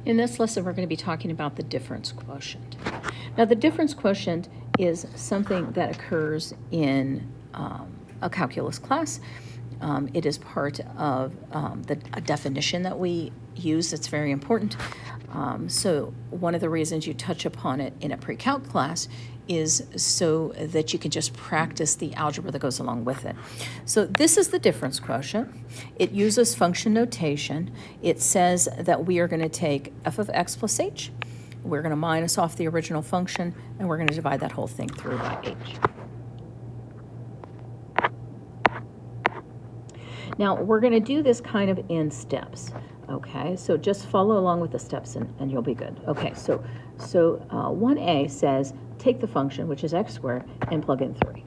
In this lesson, we're going to be talking about the difference quotient. Now, the difference quotient is something that occurs in a calculus class. It is part of a definition that we use that's very important. So one of the reasons you touch upon it in a pre-calc class is so that you can just practice the algebra that goes along with it. So this is the difference quotient. It uses function notation. It says that we are going to take f of x plus h. We're going to minus off the original function, and we're going to divide that whole thing through by h. Now, we're going to do this kind of in steps, okay? So just follow along with the steps and you'll be good. Okay, so 1a says, take the function, which is x squared, and plug in 3.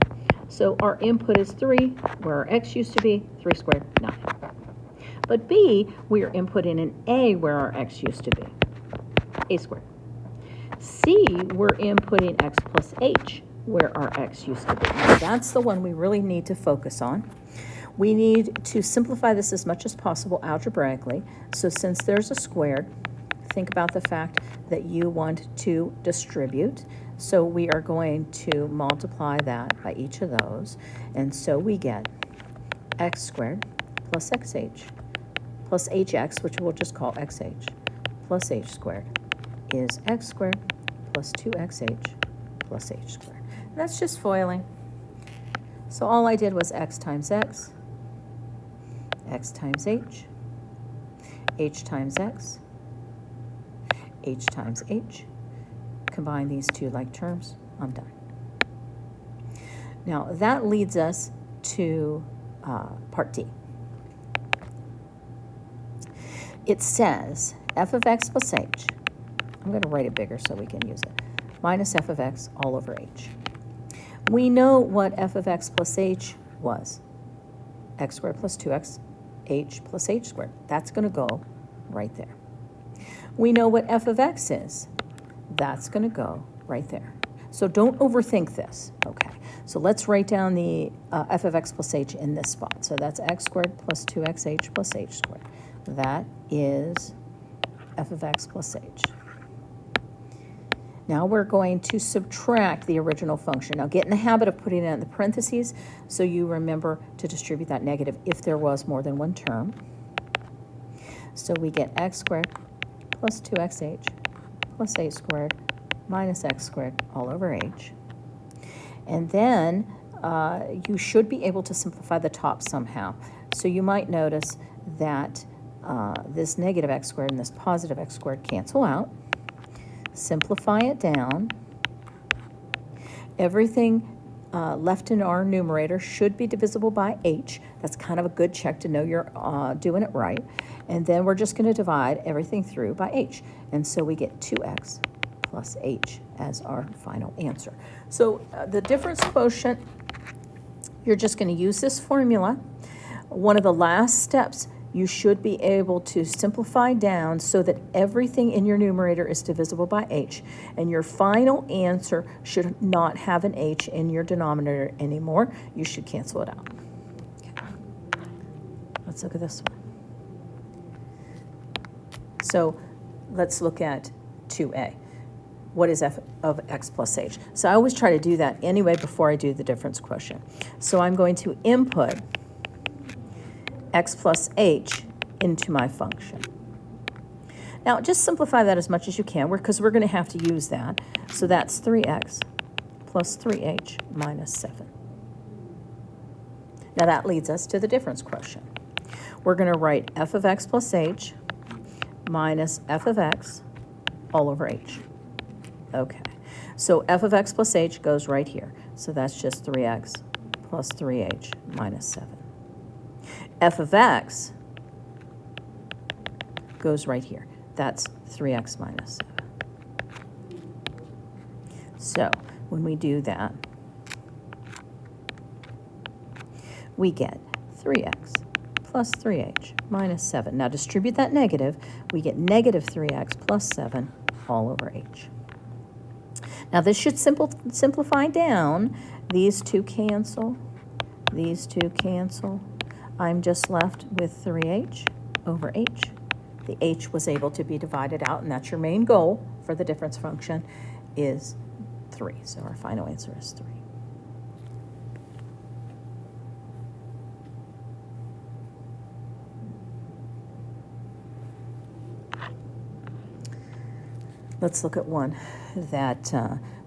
So our input is 3, where our x used to be, 3 squared, 9. But b, we are inputting an a where our x used to be, a squared. C, we're inputting x plus h, where our x used to be. Now, that's the one we really need to focus on. We need to simplify this as much as possible algebraically. So since there's a squared, think about the fact that you want to distribute. So we are going to multiply that by each of those. And so we get x squared plus xh plus hx, which we'll just call xh, plus h squared is x squared plus 2xh plus h squared. And that's just foiling. So all I did was x times x times h times x, h times h. Combine these two like terms, I'm done. Now that leads us to part D. It says f of x plus h, I'm going to write it bigger so we can use it, minus f of x all over h. We know what f of x plus h was, x squared plus 2x, h plus h squared. That's going to go right there. We know what f of x is. That's going to go right there. So don't overthink this, okay? So let's write down the f of x plus h in this spot. So that's x squared plus 2xh plus h squared. That is f of x plus h. Now we're going to subtract the original function. Now get in the habit of putting it in the parentheses so you remember to distribute that negative if there was more than one term. So we get x squared plus 2xh plus h squared minus x squared all over h. And then you should be able to simplify the top somehow. So you might notice that this negative x squared and this positive x squared cancel out. Simplify it down. Everything left in our numerator should be divisible by h. That's kind of a good check to know you're doing it right. And then we're just going to divide everything through by h. And so we get 2x plus h as our final answer. So the difference quotient, you're just going to use this formula. One of the last steps, you should be able to simplify down so that everything in your numerator is divisible by h, and your final answer should not have an h in your denominator anymore. You should cancel it out. Okay. Let's look at this one. So let's look at 2a. What is f of x plus h? So I always try to do that anyway before I do the difference quotient. So I'm going to input x plus h into my function. Now just simplify that as much as you can because we're going to have to use that. So that's 3x plus 3h minus 7. Now that leads us to the difference quotient. We're going to write f of x plus h minus f of x all over h. Okay, so f of x plus h goes right here. So that's just 3x plus 3h minus 7. F of x goes right here. That's 3x minus 7. So when we do that, we get 3x plus 3h minus 7. Now distribute that negative. We get negative 3x plus 7 all over h. Now this should simplify down. These two cancel. These two cancel. I'm just left with 3h over h the h was able to be divided out, and that's your main goal for the difference function, is 3. So our final answer is 3. Let's look at one that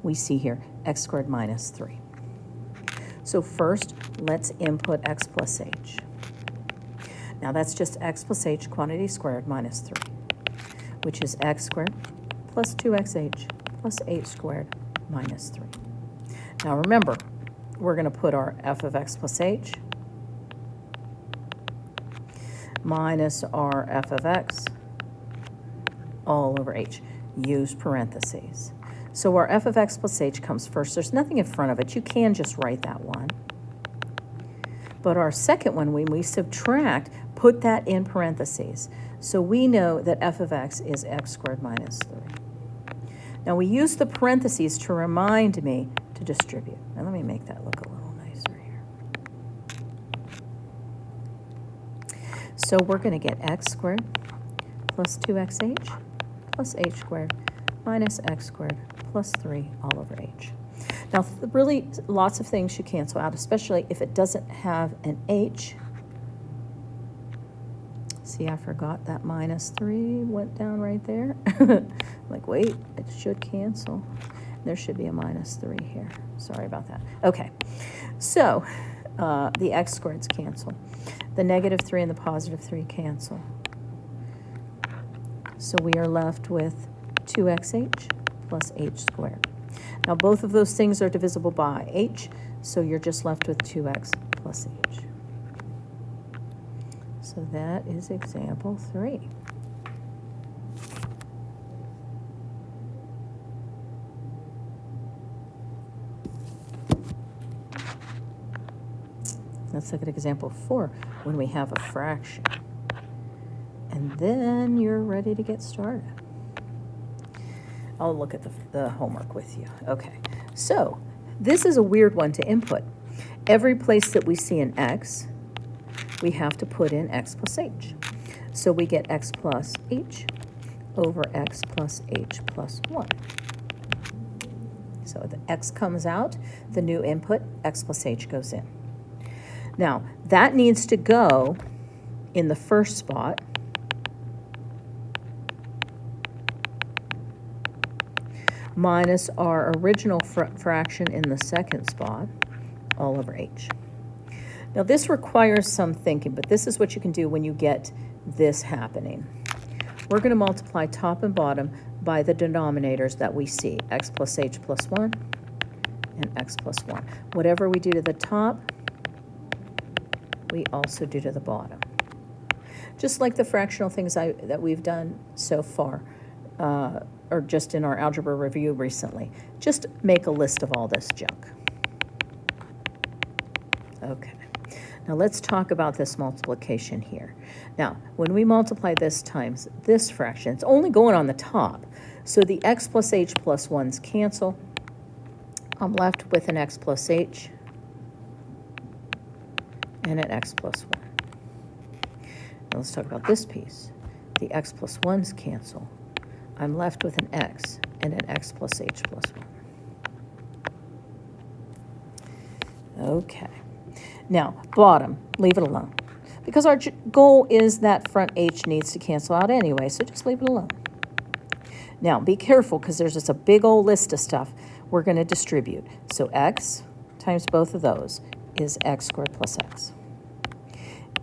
we see here, x squared minus 3. So first, let's input x plus h. Now that's just x plus h quantity squared minus 3, which is x squared plus 2xh plus h squared minus 3. Now remember, we're going to put our f of x plus h minus our f of x all over h. Use parentheses. So our f of x plus h comes first. There's nothing in front of it. You can just write that one. But our second one, when we subtract, put that in parentheses. So we know that f of x is x squared minus 3. Now we use the parentheses to remind me to distribute. Now let me make that look a little nicer here. So we're going to get x squared plus 2xh plus h squared minus x squared plus 3 all over h. Now, really, lots of things should cancel out, especially if it doesn't have an h. See, I forgot that minus 3 went down right there. Like, wait, it should cancel. There should be a minus 3 here. Sorry about that. Okay, so the x squareds cancel. The negative 3 and the positive 3 cancel. So we are left with 2xh plus h squared. Now both of those things are divisible by h, so you're just left with 2x plus h. So that is example 3. Let's look at example 4 when we have a fraction. And then you're ready to get started. I'll look at the homework with you. Okay, so this is a weird one to input. Every place that we see an x, we have to put in x plus h. So we get x plus h over x plus h plus 1. So the x comes out, the new input, x plus h goes in. Now, that needs to go in the first spot. Minus our original fraction in the second spot, all over h. Now this requires some thinking, but this is what you can do when you get this happening. We're going to multiply top and bottom by the denominators that we see, x plus h plus 1 and x plus 1. Whatever we do to the top, we also do to the bottom. Just like the fractional things that we've done so far, or just in our algebra review recently. Just make a list of all this junk. Okay, now let's talk about this multiplication here. Now, when we multiply this times this fraction, it's only going on the top. So the x plus h plus 1's cancel. I'm left with an x plus h and an x plus 1. Now let's talk about this piece. The x plus 1's cancel. I'm left with an x and an x plus h plus 1. Okay. Now, bottom, leave it alone. Because our goal is that front h needs to cancel out anyway, so just leave it alone. Now, be careful because there's just a big old list of stuff we're going to distribute. So x times both of those is x squared plus x.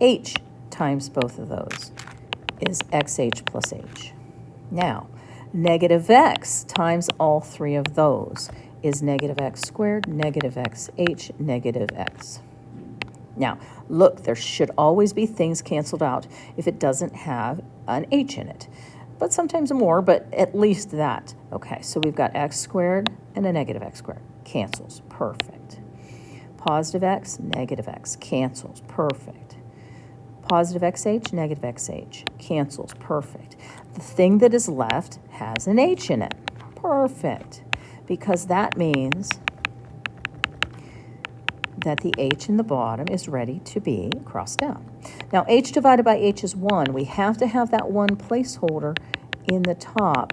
H times both of those is xh plus h. Now, negative x times all three of those is negative x squared, negative xh, negative x. Now, look, there should always be things canceled out if it doesn't have an h in it. But sometimes more, but at least that. Okay, so we've got x squared and a negative x squared. Cancels. Perfect. Positive x, negative x. Cancels. Perfect. Positive xh, negative xh. Cancels. Perfect. The thing that is left has an h in it. Perfect. Because that means that the h in the bottom is ready to be crossed out. Now, h divided by h is 1. We have to have that 1 placeholder in the top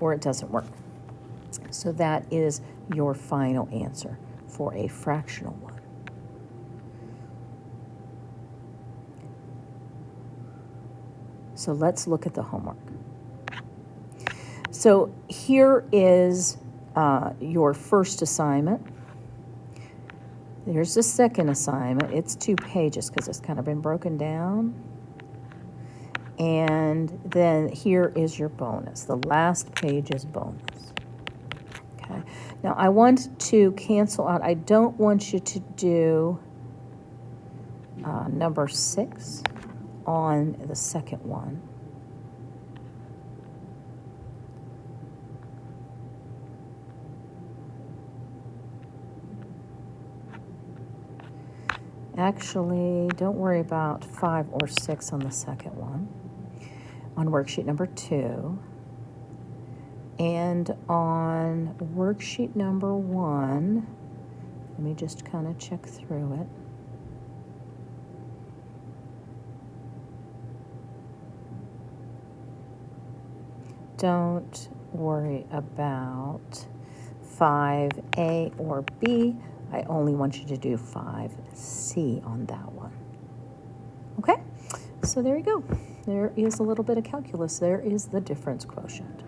or it doesn't work. So that is your final answer for a fractional one. So let's look at the homework. So here is your first assignment. There's the second assignment. It's 2 pages because it's kind of been broken down. And then here is your bonus. The last page is bonus. Okay. Now I want to cancel out. I don't want you to do number 6 on the second one. Actually, don't worry about 5 or 6 on the second one. On worksheet number 2. And on worksheet number 1, let me just kind of check through it. Don't worry about 5A or B. I only want you to do 5C on that one. Okay, so there you go. There is a little bit of calculus. There is the difference quotient.